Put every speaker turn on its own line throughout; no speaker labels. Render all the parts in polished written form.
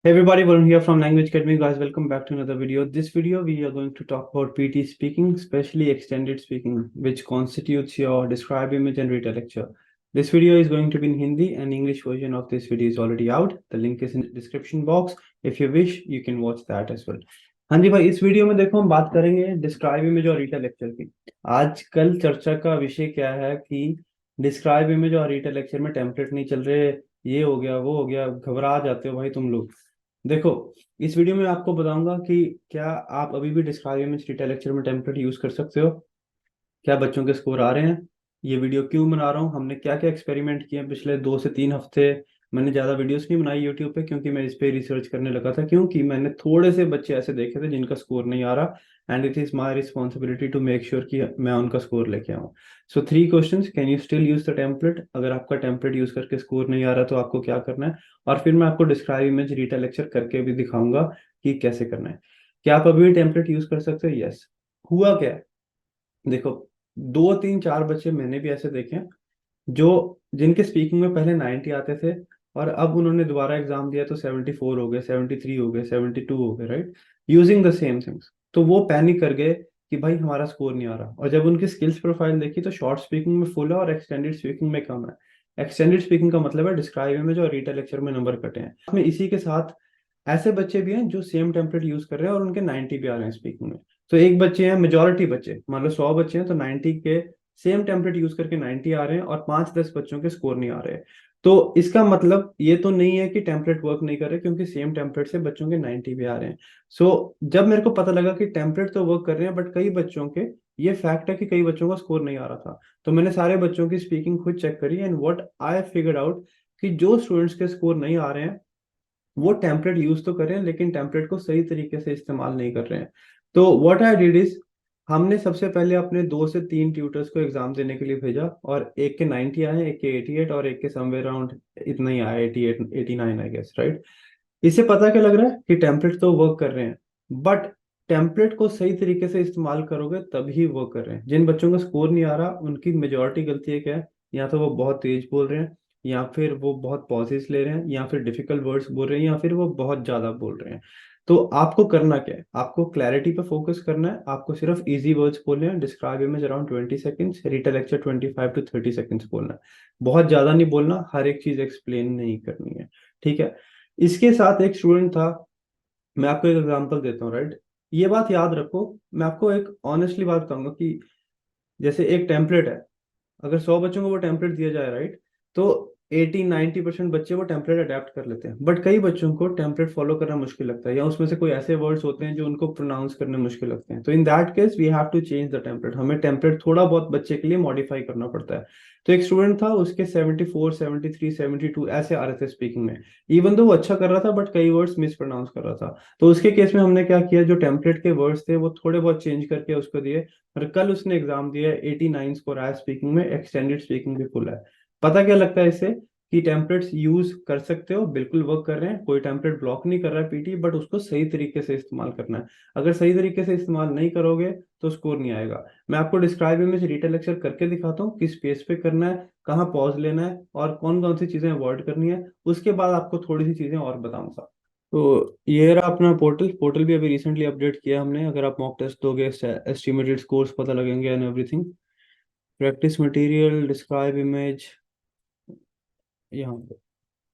Hey everybody, Varun here from Language Academy. Guys, welcome back to another video. This video, we are going to talk about PT speaking, especially extended speaking, which constitutes your describe, image, and read a lecture. This video is going to be in Hindi, and English version of this video is already out. The link is in the description box. If you wish, you can watch that as well. हाँ जी भाई, इस video में देखो हम बात करेंगे describe image और read a lecture की। आजकल चर्चा का विषय क्या है कि डिस्क्राइब इमेज और रीड अ लेक्चर में टेम्पलेट नहीं चल रहे, ये हो गया वो हो गया, घबरा जाते हो भाई तुम लोग। देखो, इस वीडियो में आपको बताऊंगा कि क्या आप अभी भी डिस्क्राइब इमेज डेटा लेक्चर में टेम्पलेट यूज कर सकते हो, क्या बच्चों के स्कोर आ रहे हैं, ये वीडियो क्यों बना रहा हूँ, हमने क्या क्या एक्सपेरिमेंट किए हैं पिछले 2 से 3 हफ्ते। मैंने ज़्यादा वीडियोस नहीं बनाई यूट्यूब पे क्योंकि मैं इस पे रिसर्च करने लगा था, क्योंकि मैंने थोड़े से बच्चे ऐसे देखे थे जिनका स्कोर नहीं आ रहा, and it is my responsibility to make sure कि मैं उनका स्कोर लेके आऊँ। So 3 questions, can you still use the template? अगर आपका टेम्पलेट यूज करके स्कोर नहीं आ रहा तो आपको क्या करना है, और फिर मैं आपको डिस्क्राइब इमेज रीटा लेक्चर करके भी दिखाऊंगा कि कैसे करना है। क्या आप अभी भी टेम्पलेट यूज कर सकते हो? यस। हुआ क्या है, देखो, 2 3 4 बच्चे मैंने भी ऐसे देखे हैं जो जिनके स्पीकिंग में पहले 90 आते थे, और अब उन्होंने दोबारा एग्जाम दिया तो 74 हो गए, 73 हो गए, 72 हो गए, right, using the same things. तो वो पैनिक कर गए कि भाई हमारा स्कोर नहीं आ रहा, और जब उनकी स्किल्स प्रोफाइल देखी तो शॉर्ट स्पीकिंग में फुल है और एक्सटेंडेड स्पीकिंग में कम है। एक्सटेंडेड स्पीकिंग का मतलब है डिस्क्राइब इमेज और रीटा लेक्चर में नंबर कटे हैं। में इसी के साथ ऐसे बच्चे भी हैं जो सेम टेम्पलेट यूज कर रहे हैं और उनके 90 भी आ रहे हैं स्पीकिंग में। तो एक बच्चे हैं, मेजोरिटी बच्चे, मान लो 100 बच्चे हैं तो 90 के सेम टेम्पलेट यूज करके 90 आ रहे हैं, और 5 10 बच्चों के स्कोर नहीं आ रहे हैं। तो इसका मतलब ये तो नहीं है कि टेम्पलेट वर्क नहीं कर रहे, क्योंकि सेम टेम्पलेट से बच्चों के 90 भी आ रहे हैं। जब मेरे को पता लगा कि टेम्पलेट तो वर्क कर रहे हैं बट कई बच्चों के, ये फैक्ट है कि कई बच्चों का स्कोर नहीं आ रहा था, तो मैंने सारे बच्चों की स्पीकिंग खुद चेक करी, and what I figured out कि जो स्टूडेंट्स के स्कोर नहीं आ रहे हैं वो टेम्पलेट यूज तो कर रहे हैं लेकिन टेम्पलेट को सही तरीके से इस्तेमाल नहीं कर रहे हैं। तो व्हाट आई डिड इज, हमने सबसे पहले अपने 2 से 3 ट्यूटर्स को एग्जाम देने के लिए भेजा, और एक के 90 आए, एक के 88, और एक के समवेयर अराउंड इतना ही आया, 88 89 आई गेस, राइट। इससे पता क्या लग रहा है कि टेम्पलेट तो वर्क कर रहे हैं, बट टेम्पलेट को सही तरीके से इस्तेमाल करोगे तभी वर्क कर रहे हैं। जिन बच्चों का स्कोर नहीं आ रहा उनकी मेजोरिटी गलती है क्या है, या तो वो बहुत तेज बोल रहे हैं, या फिर वो बहुत पॉजेस ले रहे हैं, या फिर डिफिकल्ट वर्ड्स बोल रहे हैं, या फिर वो बहुत ज्यादा बोल रहे हैं। तो आपको करना क्या है, आपको क्लैरिटी पे फोकस करना है, आपको सिर्फ इजी वर्ड्स बोलने हैं, describe image around 20 seconds, Rita lecture 25 to 30 seconds बोलना है। बहुत ज्यादा नहीं बोलना, हर एक चीज एक्सप्लेन नहीं करनी है, ठीक है। इसके साथ एक स्टूडेंट था, मैं आपको एक एग्जांपल देता हूँ, राइट। ये बात याद रखो, मैं आपको एक ऑनेस्टली बात कहूंगा कि जैसे एक टेम्पलेट है, अगर 100 बच्चों को वो टेम्पलेट दिया जाए, राइट, तो 80 90% बच्चे वो टेम्पलेट अडेप्ट कर लेते हैं, बट कई बच्चों को टेम्पलेट फॉलो करना मुश्किल लगता है, या उसमें से कोई ऐसे वर्ड्स होते हैं जो उनको प्रोनाउंस करने मुश्किल लगते हैं। तो in that case we have to change the template, हमें टेम्पलेट थोड़ा बहुत बच्चे के लिए मॉडिफाई करना पड़ता है। तो एक स्टूडेंट था, उसके 74 73 72 ऐसे आ रहे थे स्पीकिंग में, इवन दो वो अच्छा कर रहा था बट कई वर्ड्स मिस प्रोनाउंस कर रहा था। तो उसके केस में हमने क्या किया, जो टेम्पलेट के वर्ड्स थे वो थोड़े बहुत चेंज करके उसको दिए, और कल उसने एग्जाम दिया, 89 स्कोर आया स्पीकिंग में, एक्सटेंडेड स्पीकिंग भी फुल है। पता क्या लगता है इससे, कि टेम्पलेट्स यूज कर सकते हो, बिल्कुल वर्क कर रहे हैं, कोई टेम्पलेट ब्लॉक नहीं कर रहा है पीटी, बट उसको सही तरीके से इस्तेमाल करना है। अगर सही तरीके से इस्तेमाल नहीं करोगे तो स्कोर नहीं आएगा। मैं आपको डिस्क्राइब इमेज रिटेल लेक्चर करके दिखाता हूँ किस पेज पे करना है, कहाँ पॉज लेना है, और कौन कौन सी चीजें अवॉइड करनी है। उसके बाद आपको थोड़ी सी चीजें और बताऊंगा। तो ये रहा अपना पोर्टल। पोर्टल भी अभी रिसेंटली अपडेट किया हमने, अगर आप मॉक टेस्ट दोगे एस्टिमेटेड स्कोर्स पता लगेंगे and everything. Practice material, describe image, यहाँ पे।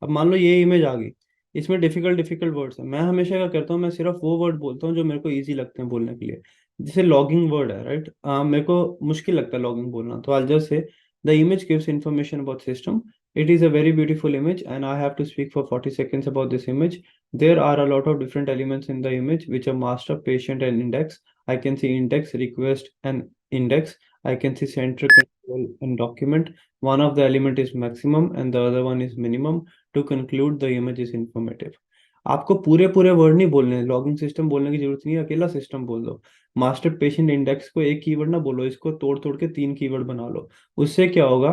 अब मान लो ये इमेज आ गई, इसमें डिफिकल्ट डिफिकल्ट वर्ड्स हैं। मैं हमेशा क्या करता हूँ, मैं सिर्फ वो वर्ड बोलता हूँ जो मेरे को इजी लगते हैं बोलने के लिए। जैसे लॉगिंग वर्ड है, राइट, मेरे को मुश्किल लगता है लॉगिंग बोलना, तो I just say the image gives information about system. It is a very beautiful image and I have to speak for 40 seconds about this image. There are a lot of different elements in the image which are master, patient and index. I can see index, request and index. I can see center, control and document. One of the element is maximum and the other one is minimum. To conclude the image is informative. आपको पूरे पूरे word नहीं बोलने, logging system बोलने की जरूरत नहीं है, अकेला सिस्टम बोल दो। मास्टर पेशेंट इंडेक्स को एक कीवर्ड ना बोलो, इसको तोड़ तोड़ के 3 कीवर्ड बना लो। उससे क्या होगा,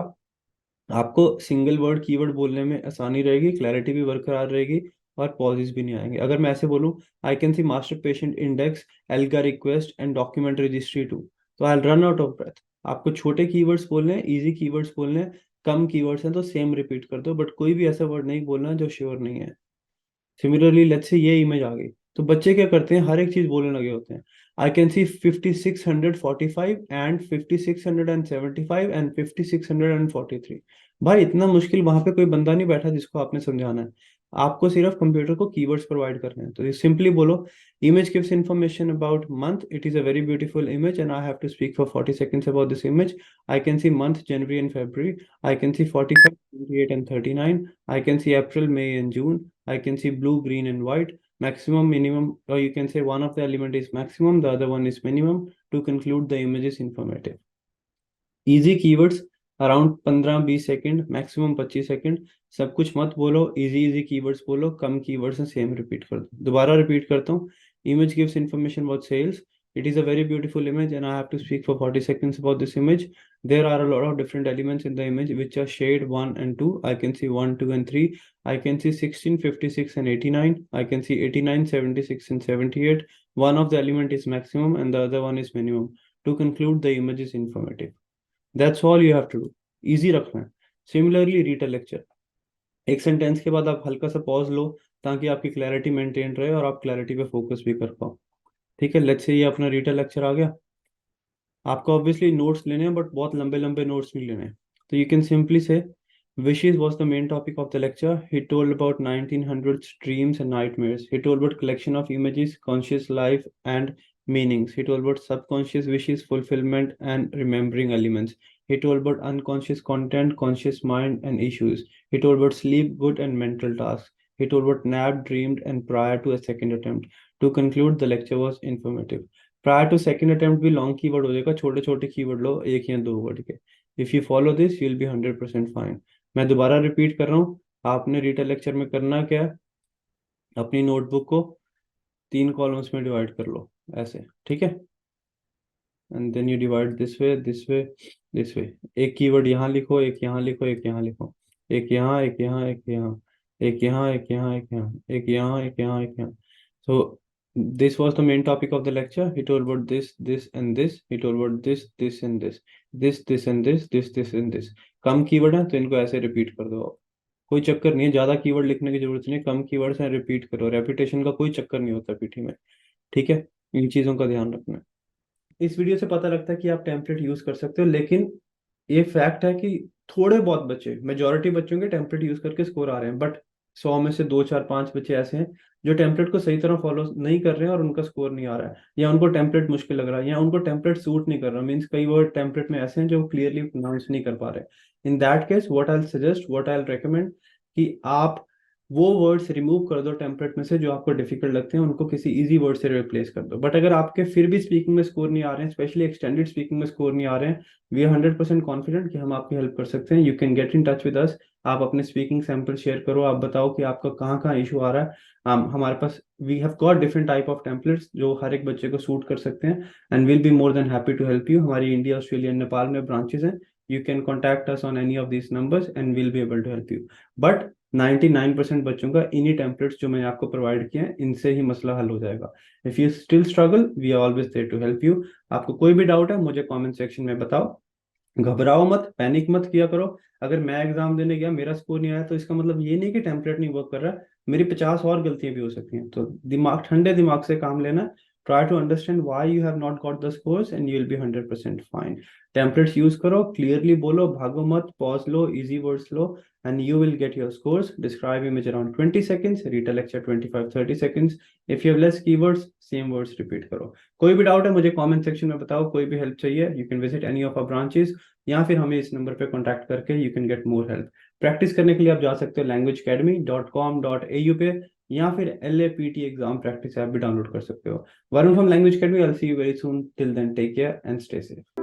आपको सिंगल वर्ड कीवर्ड बोलने में आसानी रहेगी, क्लैरिटी भी बरकरार रहेगी, और पॉजेस भी नहीं आएंगे। अगर मैं ऐसे बोलूं, I can see master patient index, एल्गा request and document registry two, तो I run out of breath. आपको छोटे कीवर्ड्स बोलने हैं, इजी कीवर्ड्स बोलने हैं, कम कीवर्ड्स हैं तो सेम रिपीट कर दो, बट कोई भी ऐसा वर्ड नहीं बोलना जो श्योर नहीं है। सिमिलरली लेट्स से ये इमेज आ गई, तो बच्चे क्या करते हैं, हर एक चीज बोलने लगे होते हैं। आई कैन सी 5645 एंड 5675 एंड 5643। भाई इतना मुश्किल वहां पे कोई बंदा नहीं बैठा जिसको आपने समझाना है। आपको सिर्फ कंप्यूटर को कीवर्ड्स प्रोवाइड करने हैं। तो सिंपली बोलो, image gives information about month. It is a very beautiful image and I have to speak for 40 seconds about this image. I can see month January and February. I can see 45, 28 and 39. I can see April, May and June. I can see blue, green and white. Maximum, minimum, or you can say one of the element is maximum, the other one is minimum. To conclude, the image is informative. Easy keywords, around 15-20 second, maximum 25 second. सब कुछ मत बोलो, easy easy keywords बोलो, कम keywords हैं, same repeat कर दो। दोबारा रिपीट करता हूँ, image gives information about sales. It is a very beautiful image and I have to speak for 40 seconds about this image. There are a lot of different elements in the image which are shade 1 and 2. I can see 1, 2 and 3. I can see 16, 56 and 89. I can see 89, 76 and 78. One of the element is maximum and the other one is minimum. To conclude, the image is informative. That's all you have to do, easy रखना है। Similarly read a lecture, एक sentence के बाद आप हल्का सा pause लो ताकि आपकी क्लैरिटी मेंटेन रहे और आप क्लैरिटी पे फोकस भी कर पाओ। ठीक है, लेट्स से ये अपना रीड अ लेक्चर आ गया। आपको ऑब्वियसली नोट्स लेने हैं बट बहुत लंबे लंबे नोट्स नहीं लेने हैं। तो यू कैन सिंपली से wishes was the main topic of the lecture. He told about 1900s dreams and nightmares. He told about collection of images, conscious life and meanings. He told about subconscious wishes, fulfillment and remembering elements. He told about unconscious content, conscious mind and issues. He told about sleep, good and mental tasks. He told about nap, dreamed and prior to a second attempt. To conclude, the lecture was informative. Prior to second attempt भी long keyword हो जाएगा, छोटे छोटे keyword लो, एक या दो word के। If you follow this you will be 100% fine. मैं दोबारा रिपीट कर रहा हूँ, आपने रीडर लेक्चर में करना क्या है, अपनी नोटबुक को 3 कॉलम्स में डिवाइड कर लो ऐसे, ठीक है। And then you divide this way, this way, this way. एक कीवर्ड यहाँ लिखो, एक यहाँ लिखो, एक यहाँ लिखो, एक यहाँ, एक यहाँ, एक यहाँ, एक यहाँ, एक यहाँ, एक यहाँ, एक यहाँ, एक यहाँ, एक यहाँ। So this was the main topic of the lecture. He told about this, this and this. He told about this, this and this and this and this. Come keyword है तो इनको ऐसे रिपीट कर दो आप। कोई चक्कर नहीं है, ज्यादा कीवर्ड लिखने की जरूरत नहीं है, कम कीवर्ड्स हैं, रिपीट करो। रेपिटेशन का कोई चक्कर नहीं होता पीटी में, ठीक है। इन चीजों का ध्यान रखना है। इस वीडियो से पता लगता है कि आप टेम्पलेट यूज कर सकते हो, लेकिन ये फैक्ट है कि थोड़े बहुत बच्चे, मेजोरिटी बच्चों के टेम्पलेट यूज करके स्कोर आ रहे हैं, बट 100 में से 2, 4, 5 बच्चे ऐसे हैं जो टेम्पलेट को सही तरह फॉलो नहीं कर रहे हैं और उनका स्कोर नहीं आ रहा है, या उनको टेम्पलेट मुश्किल लग रहा है, या उनको टेम्पलेट सूट नहीं कर रहा। मीन्स कई वर्ड टेम्पलेट में ऐसे हैं जो क्लियरली प्रोनाउंस नहीं कर पा रहे। इन that case what I suggest, what I recommend, कि आप वो वर्ड्स रिमूव कर दो टेम्पलेट में से जो आपको डिफिकल्ट लगते हैं, उनको किसी इजी वर्ड से रिप्लेस कर दो। बट अगर आपके फिर भी स्पीकिंग में स्कोर नहीं आ रहे हैं, स्पेशली एक्सटेंडेड स्पीकिंग में स्कोर नहीं आ रहे हैं, वी आर 100% कॉन्फिडेंट कि हम आपकी हेल्प कर सकते हैं। You can get in touch with us. आप अपने स्पीकिंग सैंपल शेयर करो, आप बताओ कि आपका कहाँ कहाँ इशू आ रहा है। हमारे पास we have got different type of templates जो हर एक बच्चे को सूट कर सकते हैं, and will be more than happy to help you. हमारी इंडिया, ऑस्ट्रेलिया, नेपाल में ब्रांचेस हैं। You can contact us on any of these numbers and will be able to help you. But 99% बच्चों का इन्हीं टेम्पलेट्स जो मैंने आपको प्रोवाइड किए हैं, इनसे ही मसला हल हो जाएगा। If you still struggle, we are always there to help you. आपको कोई भी डाउट है मुझे कमेंट सेक्शन में बताओ। घबराओ मत, पैनिक मत किया करो। अगर मैं एग्जाम देने गया, मेरा स्कोर नहीं आया, तो इसका मतलब ये नहीं कि टेम्पलेट नहीं वर्क कर रहा है, मेरी 50 और गलतियां भी हो सकती हैं। तो दिमाग, ठंडे दिमाग से काम लेना। Try to understand why you have not got the scores and you will be 100% fine. Templates use करो, क्लियरली बोलो, भागो मत, पॉज लो, इजी वर्ड्स लो, and you will get your scores. Describe image around 20 seconds, read a lecture 25-30 seconds. If you have less keywords, same words repeat करो। कोई भी doubt है मुझे कमेंट सेक्शन में बताओ, कोई भी हेल्प चाहिए, you can visit any of our branches, या फिर हमें इस नंबर पे कांटेक्ट करके you can get more help। Practice करने के लिए आप जा सकते हो languageacademy.com.au पे, या फिर LAPT एग्जाम प्रैक्टिस ऐप भी डाउनलोड कर सकते हो। Varun from language academy, I'll see you very soon. Till then, take care and stay safe.